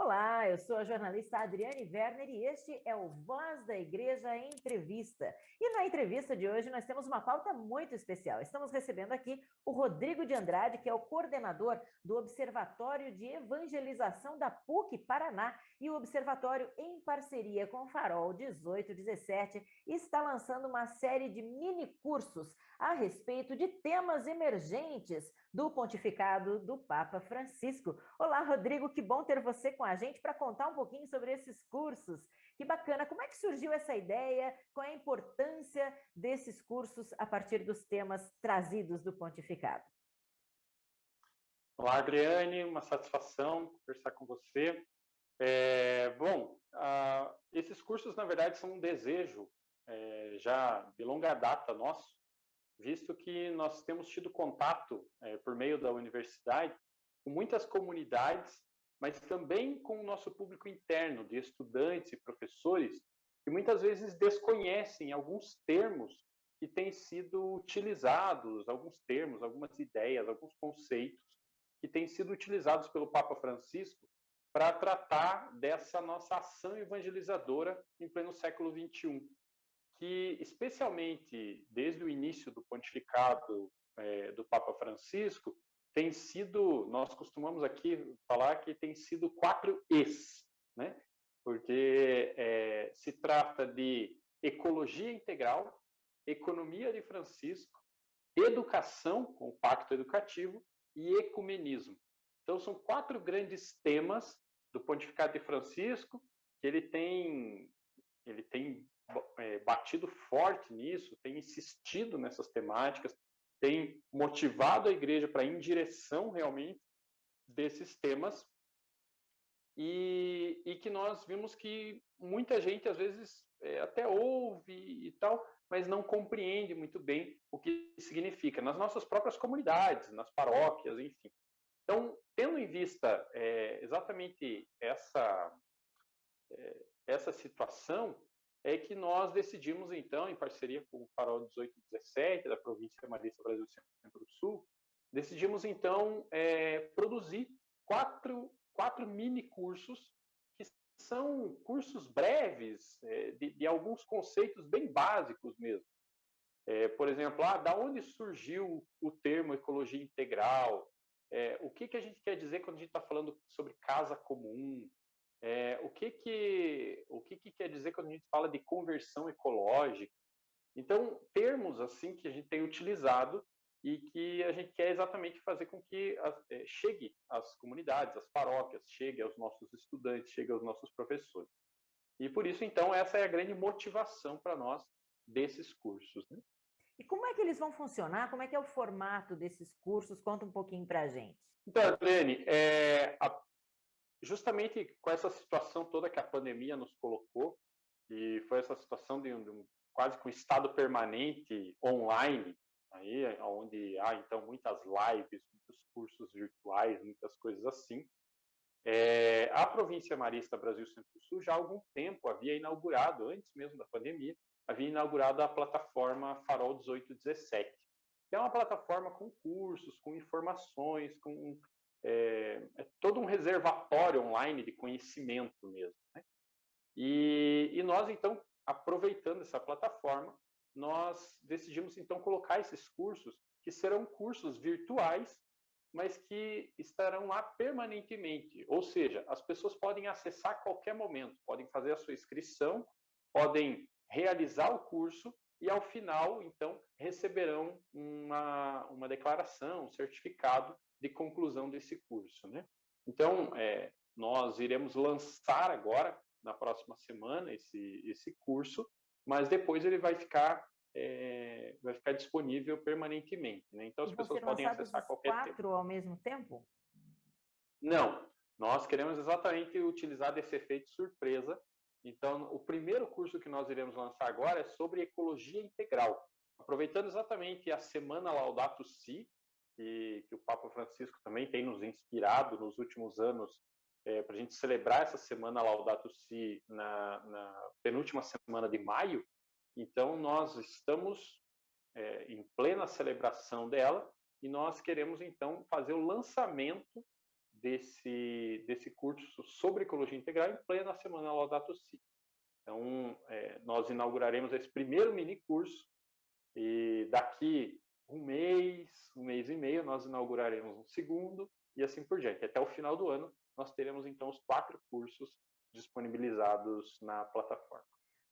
Olá, eu sou a jornalista Adriane Werner e este é o Voz da Igreja Entrevista. E na entrevista de hoje nós temos uma pauta muito especial. Estamos recebendo aqui o Rodrigo de Andrade, que é o coordenador do Observatório de Evangelização da PUC Paraná, e o observatório, em parceria com o Farol 1817, está lançando uma série de mini cursos a respeito de temas emergentes do pontificado do Papa Francisco. Olá, Rodrigo, que bom ter você com a gente para contar um pouquinho sobre esses cursos. Que bacana! Como é que surgiu essa ideia? Qual é a importância desses cursos a partir dos temas trazidos do pontificado? Olá, Adriane, uma satisfação conversar com você. Esses cursos, na verdade, são um desejo já de longa data nosso, visto que nós temos tido contato por meio da universidade com muitas comunidades, mas também com o nosso público interno de estudantes e professores que muitas vezes desconhecem alguns termos que têm sido utilizados, alguns termos, algumas ideias, alguns conceitos que têm sido utilizados pelo Papa Francisco para tratar dessa nossa ação evangelizadora em pleno século XXI, que especialmente desde o início do pontificado do Papa Francisco, tem sido, nós costumamos aqui falar que tem sido 4 Es, né? Porque se trata de ecologia integral, economia de Francisco, educação, com o pacto educativo, e ecumenismo. Então, são 4 grandes temas do pontificado de Francisco, que ele tem batido forte nisso, tem insistido nessas temáticas, tem motivado a igreja para ir em direção realmente desses temas, e que nós vimos que muita gente às vezes até ouve e tal, mas não compreende muito bem o que significa nas nossas próprias comunidades, nas paróquias, enfim. Então, tendo em vista exatamente essa situação, é que nós decidimos, então, em parceria com o Farol 1817, da província Marista Brasil Centro-Sul, decidimos, então, produzir quatro mini cursos, que são cursos breves, de alguns conceitos bem básicos mesmo. Por exemplo, da onde surgiu o termo ecologia integral? O que a gente quer dizer quando a gente está falando sobre casa comum? O que quer dizer quando a gente fala de conversão ecológica? Então, termos assim que a gente tem utilizado e que a gente quer exatamente fazer com que chegue às comunidades, às paróquias, chegue aos nossos estudantes, chegue aos nossos professores. E por isso, então, essa é a grande motivação para nós desses cursos, né? E como é que eles vão funcionar? Como é que é o formato desses cursos? Conta um pouquinho para a gente. Então, Adriane, justamente com essa situação toda que a pandemia nos colocou, e foi essa situação de quase que um estado permanente online, aí, onde há então muitas lives, muitos cursos virtuais, muitas coisas assim. A província Marista Brasil Centro-Sul já há algum tempo havia inaugurado, antes mesmo da pandemia, havia inaugurado a plataforma Farol 1817, que é uma plataforma com cursos, com informações, com todo um reservatório online de conhecimento mesmo, né? E nós, então, aproveitando essa plataforma, nós decidimos, então, colocar esses cursos, que serão cursos virtuais, mas que estarão lá permanentemente. Ou seja, as pessoas podem acessar a qualquer momento, podem fazer a sua inscrição, podem realizar o curso e, ao final, então, receberão uma declaração, um certificado de conclusão desse curso, né? Então, nós iremos lançar agora, na próxima semana, esse curso, mas depois ele vai ficar disponível permanentemente, né? Então E as vão pessoas ser podem lançados acessar a os qualquer tempo. 4 ao mesmo tempo? Não, nós queremos exatamente utilizar desse efeito surpresa. Então, o primeiro curso que nós iremos lançar agora é sobre ecologia integral, aproveitando exatamente a Semana Laudato Si, que o Papa Francisco também tem nos inspirado nos últimos anos para a gente celebrar essa Semana Laudato Si na penúltima semana de maio. Então, nós estamos em plena celebração dela e nós queremos, então, fazer o lançamento desse curso sobre ecologia integral em plena Semana Laudato Si. Então, nós inauguraremos esse primeiro mini curso e daqui um mês e meio, nós inauguraremos um segundo e assim por diante. Até o final do ano, nós teremos então os 4 cursos disponibilizados na plataforma.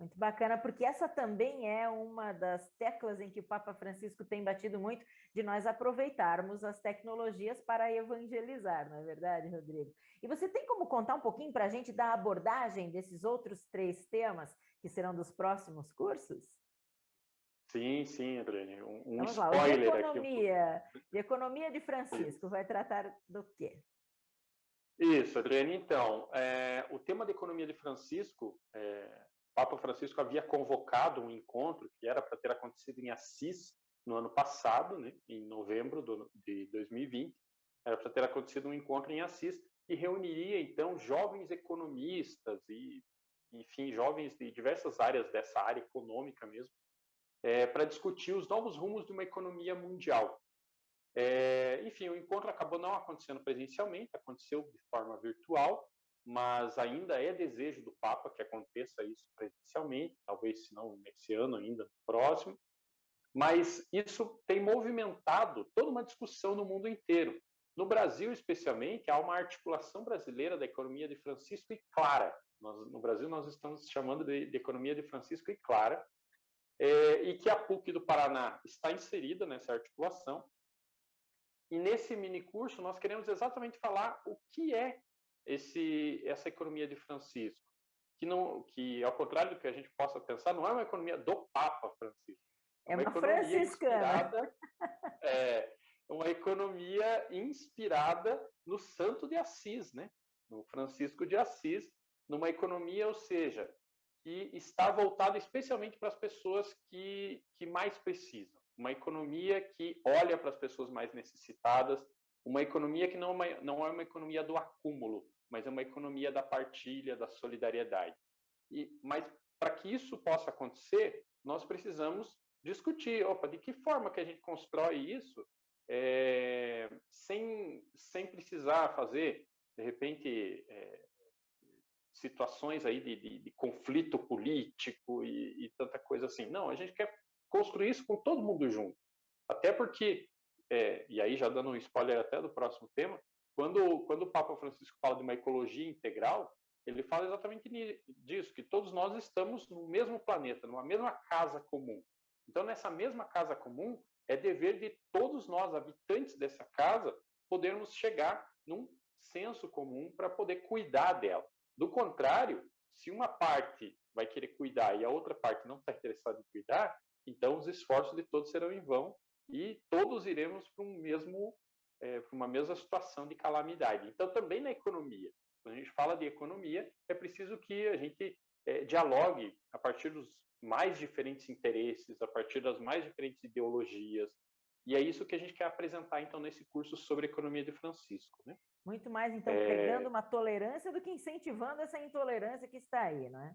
Muito bacana, porque essa também é uma das teclas em que o Papa Francisco tem batido muito, de nós aproveitarmos as tecnologias para evangelizar, não é verdade, Rodrigo? E você tem como contar um pouquinho para a gente da abordagem desses outros 3 temas que serão dos próximos cursos? Sim, Adriane. Um Vamos lá, o spoiler aqui. De economia de Francisco, Isso. vai tratar do quê? Isso, Adriane. Então, o tema da economia de Francisco, Papa Francisco havia convocado um encontro que era para ter acontecido em Assis no ano passado, né, em novembro de 2020. Era para ter acontecido um encontro em Assis que reuniria, então, jovens economistas e, enfim, jovens de diversas áreas dessa área econômica mesmo, para discutir os novos rumos de uma economia mundial. Enfim, o encontro acabou não acontecendo presencialmente, aconteceu de forma virtual, mas ainda é desejo do Papa que aconteça isso presencialmente, talvez se não nesse ano ainda, no próximo. Mas isso tem movimentado toda uma discussão no mundo inteiro. No Brasil, especialmente, há uma articulação brasileira da economia de Francisco e Clara. No Brasil, nós estamos chamando de economia de Francisco e Clara, e que a PUC do Paraná está inserida nessa articulação. E nesse mini curso nós queremos exatamente falar o que é essa economia de Francisco, que ao contrário do que a gente possa pensar, não é uma economia do Papa Francisco, é uma economia inspirada, uma economia inspirada no Santo de Assis, né? No Francisco de Assis, numa economia, ou seja, que está voltada especialmente para as pessoas que mais precisam. Uma economia que olha para as pessoas mais necessitadas, uma economia que não é uma economia do acúmulo, mas é uma economia da partilha, da solidariedade. Mas para que isso possa acontecer, nós precisamos discutir, de que forma que a gente constrói isso sem precisar fazer, de repente, situações aí de conflito político e tanta coisa assim. Não, a gente quer construir isso com todo mundo junto. Até porque, e aí já dando um spoiler até do próximo tema, quando o Papa Francisco fala de uma ecologia integral, ele fala exatamente disso, que todos nós estamos no mesmo planeta, numa mesma casa comum. Então, nessa mesma casa comum, é dever de todos nós, habitantes dessa casa, podermos chegar num senso comum para poder cuidar dela. Do contrário, se uma parte vai querer cuidar e a outra parte não está interessada em cuidar, então os esforços de todos serão em vão e todos iremos para uma mesma situação de calamidade. Então, também na economia, quando a gente fala de economia, é preciso que a gente dialogue a partir dos mais diferentes interesses, a partir das mais diferentes ideologias, e é isso que a gente quer apresentar, então, nesse curso sobre economia de Francisco, né? Muito mais, então, pregando uma tolerância do que incentivando essa intolerância que está aí, não é?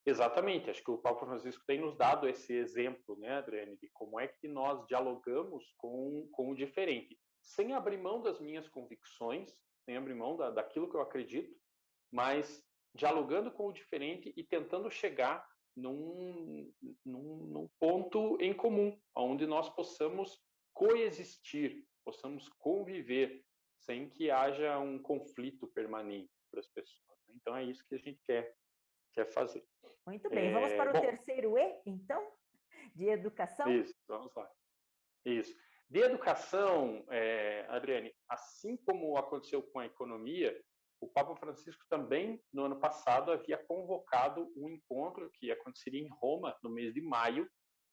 Exatamente, acho que o Papa Francisco tem nos dado esse exemplo, né, Adriane, de como é que nós dialogamos com o diferente, sem abrir mão das minhas convicções, sem abrir mão daquilo que eu acredito, mas dialogando com o diferente e tentando chegar num ponto em comum, onde nós possamos coexistir, possamos conviver, sem que haja um conflito permanente para as pessoas. Então é isso que a gente quer fazer. Muito bem, vamos para o terceiro E, então, de educação? Isso, vamos lá. Isso. De educação, Adriane, assim como aconteceu com a economia, o Papa Francisco também, no ano passado, havia convocado um encontro que aconteceria em Roma, no mês de maio,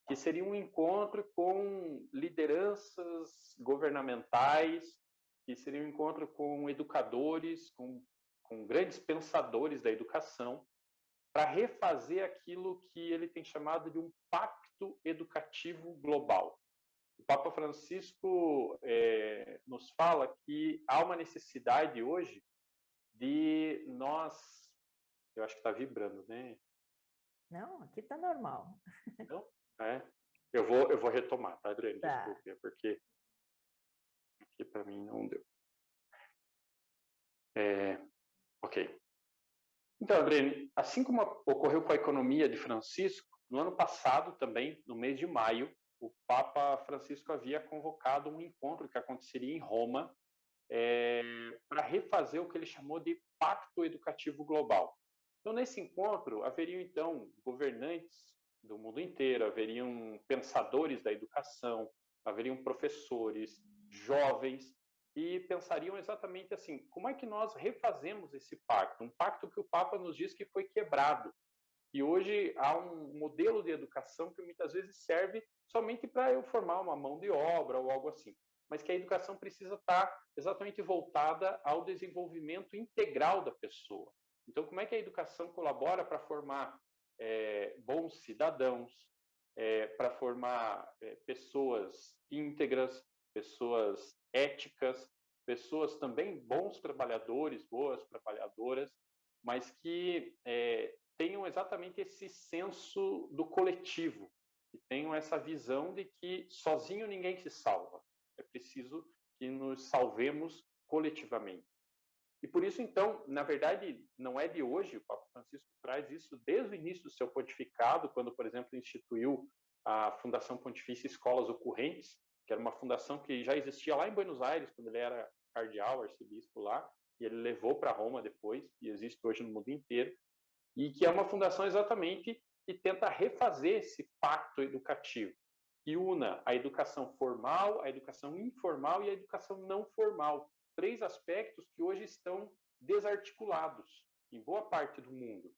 que seria um encontro com lideranças governamentais, que seria um encontro com educadores, com grandes pensadores da educação, para refazer aquilo que ele tem chamado de um pacto educativo global. O Papa Francisco nos fala que há uma necessidade hoje de nós... Eu acho que está vibrando, né? Não, aqui está normal. Não? Eu vou retomar, tá, Adriane? Tá. Desculpe, porque aqui para mim não deu. Ok. Então, Adriane, assim como ocorreu com a economia de Francisco, no ano passado também, no mês de maio, o Papa Francisco havia convocado um encontro que aconteceria em Roma para refazer o que ele chamou de Pacto Educativo Global. Então, nesse encontro, haveriam, então, governantes do mundo inteiro, haveriam pensadores da educação, haveriam professores, jovens, e pensariam exatamente assim, como é que nós refazemos esse pacto? Um pacto que o Papa nos diz que foi quebrado. E hoje há um modelo de educação que muitas vezes serve somente para eu formar uma mão de obra ou algo assim. Mas que a educação precisa estar exatamente voltada ao desenvolvimento integral da pessoa. Então, como é que a educação colabora para formar bons cidadãos, para formar pessoas íntegras, pessoas éticas, pessoas também bons trabalhadores, boas trabalhadoras, mas que tenham exatamente esse senso do coletivo, que tenham essa visão de que sozinho ninguém se salva. É preciso que nos salvemos coletivamente. E por isso, então, na verdade, não é de hoje, o Papa Francisco traz isso desde o início do seu pontificado, quando, por exemplo, instituiu a Fundação Pontifícia Escolas Ocorrentes, que era uma fundação que já existia lá em Buenos Aires, quando ele era cardeal, arcebispo lá, e ele levou para Roma depois, e existe hoje no mundo inteiro, e que é uma fundação exatamente que tenta refazer esse pacto educativo, que una a educação formal, a educação informal e a educação não formal. 3 aspectos que hoje estão desarticulados em boa parte do mundo.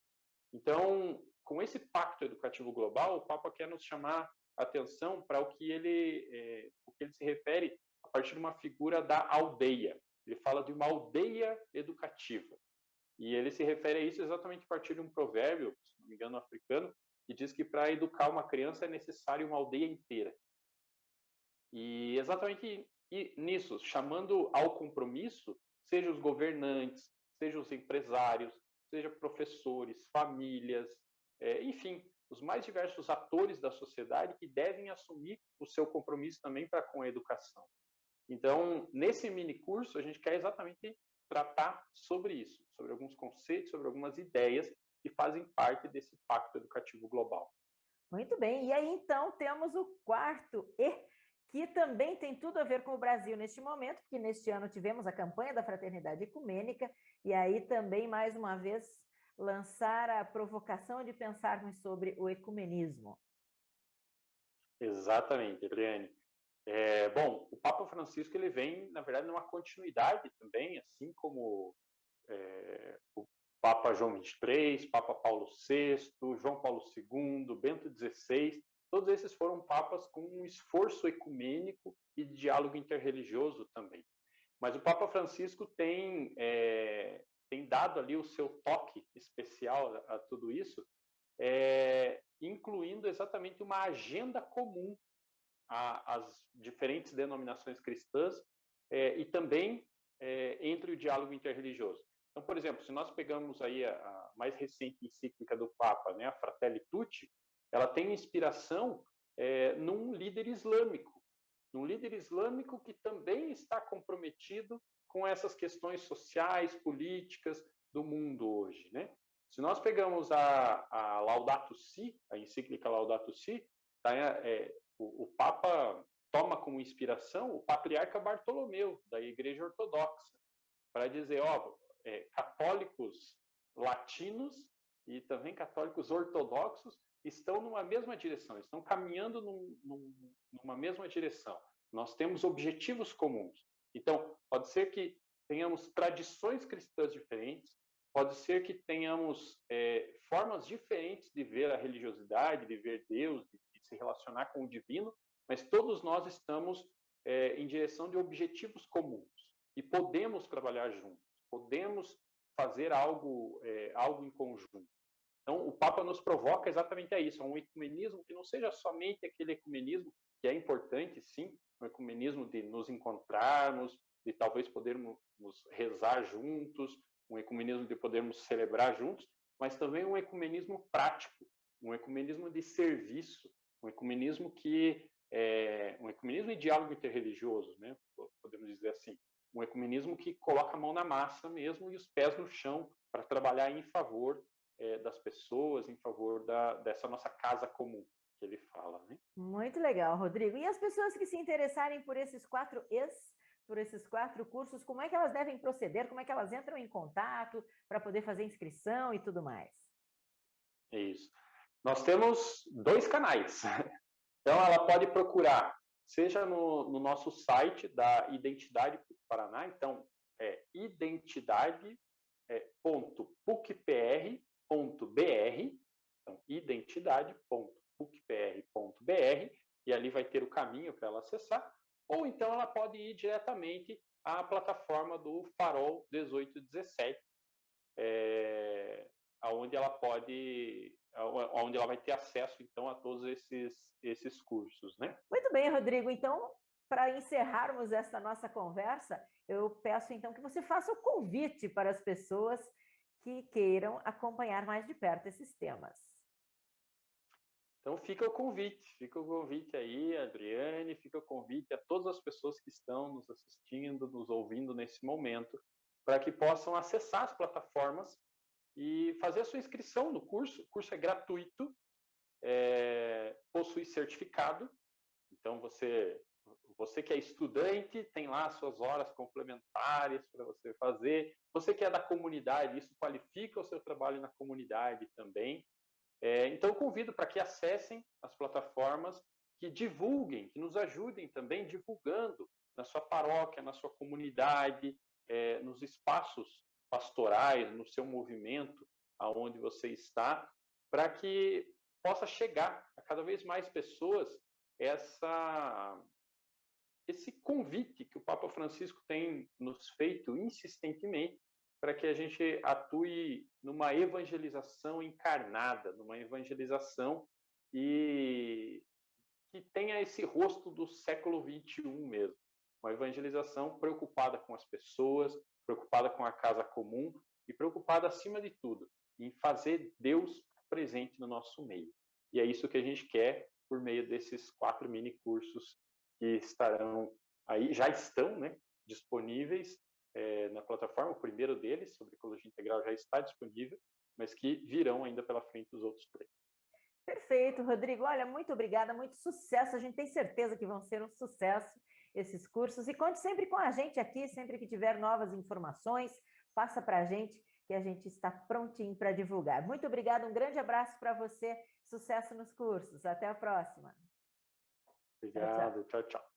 Então, com esse pacto educativo global, o Papa quer nos chamar a atenção para o que ele se refere a partir de uma figura da aldeia. Ele fala de uma aldeia educativa. E ele se refere a isso exatamente a partir de um provérbio, se não me engano, africano, que diz que para educar uma criança é necessário uma aldeia inteira. E exatamente nisso, chamando ao compromisso, seja os governantes, seja os empresários, seja professores, famílias, enfim, os mais diversos atores da sociedade que devem assumir o seu compromisso também para com a educação. Então, nesse mini curso, a gente quer exatamente tratar sobre isso, sobre alguns conceitos, sobre algumas ideias que fazem parte desse Pacto Educativo Global. Muito bem, e aí então temos o quarto E, que também tem tudo a ver com o Brasil neste momento, porque neste ano tivemos a campanha da Fraternidade Ecumênica, e aí também, mais uma vez, lançar a provocação de pensarmos sobre o ecumenismo. Exatamente, Eliane. Bom, o Papa Francisco ele vem, na verdade, numa continuidade também, assim como o Papa João XXIII, Papa Paulo VI, João Paulo II, Bento XVI, todos esses foram papas com um esforço ecumênico e de diálogo interreligioso também. Mas o Papa Francisco tem dado ali o seu toque especial a tudo isso, incluindo exatamente uma agenda comum às diferentes denominações cristãs e também entre o diálogo interreligioso. Então, por exemplo, se nós pegamos aí a mais recente encíclica do Papa, né, a Fratelli Tutti, ela tem inspiração num líder islâmico que também está comprometido com essas questões sociais, políticas do mundo hoje, né? Se nós pegamos a Laudato Si, a encíclica Laudato Si, tá, o Papa toma como inspiração o patriarca Bartolomeu, da Igreja Ortodoxa, para dizer, católicos latinos e também católicos ortodoxos estão numa mesma direção, estão caminhando numa mesma direção. Nós temos objetivos comuns. Então, pode ser que tenhamos tradições cristãs diferentes, pode ser que tenhamos formas diferentes de ver a religiosidade, de ver Deus, de se relacionar com o divino, mas todos nós estamos em direção de objetivos comuns e podemos trabalhar juntos, podemos fazer algo em conjunto. Então, o Papa nos provoca exatamente a isso, a um ecumenismo que não seja somente aquele ecumenismo que é importante, sim, um ecumenismo de nos encontrarmos, de talvez podermos rezar juntos, um ecumenismo de podermos celebrar juntos, mas também um ecumenismo prático, um ecumenismo de serviço, um ecumenismo um ecumenismo e diálogo interreligioso, né? Podemos dizer assim, um ecumenismo que coloca a mão na massa mesmo e os pés no chão para trabalhar em favor das pessoas, em favor dessa nossa casa comum, que ele fala, né? Muito legal, Rodrigo. E as pessoas que se interessarem por esses 4 por esses 4 cursos, como é que elas devem proceder? Como é que elas entram em contato para poder fazer inscrição e tudo mais? Isso. Nós temos 2 canais. Então, ela pode procurar, seja no nosso site da Identidade PUC Paraná, então, identidade.pucpr.br, então, identidade.pucpr.br, e ali vai ter o caminho para ela acessar, ou então ela pode ir diretamente à plataforma do Farol 1817, onde ela vai ter acesso, então, a todos esses cursos, né? Muito bem, Rodrigo. Então, para encerrarmos esta nossa conversa, eu peço, então, que você faça o convite para as pessoas que queiram acompanhar mais de perto esses temas. Então, fica o convite aí, Adriane, fica o convite a todas as pessoas que estão nos assistindo, nos ouvindo nesse momento, para que possam acessar as plataformas e fazer a sua inscrição no curso. O curso é gratuito, possui certificado, então você que é estudante tem lá as suas horas complementares para você fazer, você que é da comunidade, isso qualifica o seu trabalho na comunidade também. Então, eu convido para que acessem as plataformas, que divulguem, que nos ajudem também divulgando na sua paróquia, na sua comunidade, nos espaços pastorais, no seu movimento, aonde você está, para que possa chegar a cada vez mais pessoas esse convite que o Papa Francisco tem nos feito insistentemente para que a gente atue numa evangelização encarnada, numa evangelização que tenha esse rosto do século XXI mesmo. Uma evangelização preocupada com as pessoas, preocupada com a casa comum e preocupada, acima de tudo, em fazer Deus presente no nosso meio. E é isso que a gente quer por meio desses 4 mini cursos que estarão aí, já estão, né, disponíveis na plataforma. O primeiro deles, sobre ecologia integral, já está disponível, mas que virão ainda pela frente os outros 3. Perfeito, Rodrigo. Olha, muito obrigada, muito sucesso. A gente tem certeza que vão ser um sucesso esses cursos. E conte sempre com a gente aqui, sempre que tiver novas informações, passa para a gente, que a gente está prontinho para divulgar. Muito obrigada, um grande abraço para você. Sucesso nos cursos. Até a próxima. Obrigado, tchau, tchau.